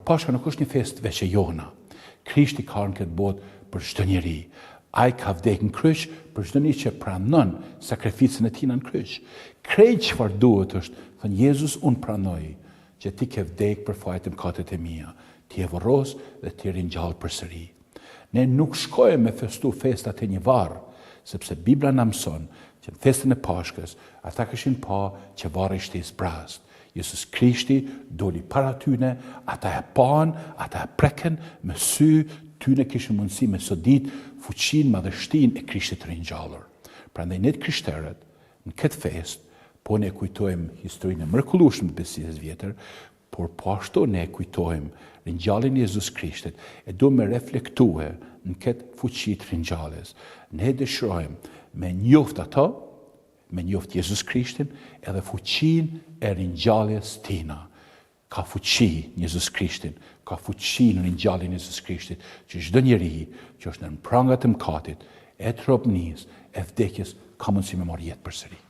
Pashka nuk është një fest veç e jona. Krishti ka në këtë botë për çdo njeri. Ai ka vdekur në kryq për çdo njeri që pranon sakrificën e tij në kryq. Krejt çfarë duhet është, thënë Jezus, unë pranoj që ti ke vdekur për fajt e mëkatet e mia. Ti e vorros dhe ti ringjall përsëri. Ne nuk shkojmë me festu festat e një varë, sepse Bibla na mëson që në festën e Pashkës ata kishin pa që varri ishte i zbrast. Jezus Krishti doli para tyne, ata e pan, ata e preken me sy, tyne kishin mundësi me sodit fuqin, madhështin e Krishtit ringjallur. Prandaj ne krishterët në këtë fest po ne kujtojmë historinë e mrekullueshme të Besisë së Vjetër, por po ashtu ne kujtojmë ringjalljen e Jezus Krishtit e duhem me reflektue në këtë fuqi të ringjalljes. Ne dëshirojmë me njoft ato, me njoft Jezus Krishtin edhe fuqin e ringjalljes tina. Ka fuqi në Jezus Krishtin, ka fuqi në ringjalljen e Jezus Krishtit, që çdo njeri që është në prangat e mëkatit, e tropnisë, e vdekjes, ka mundësi me marrë jetë përsëri.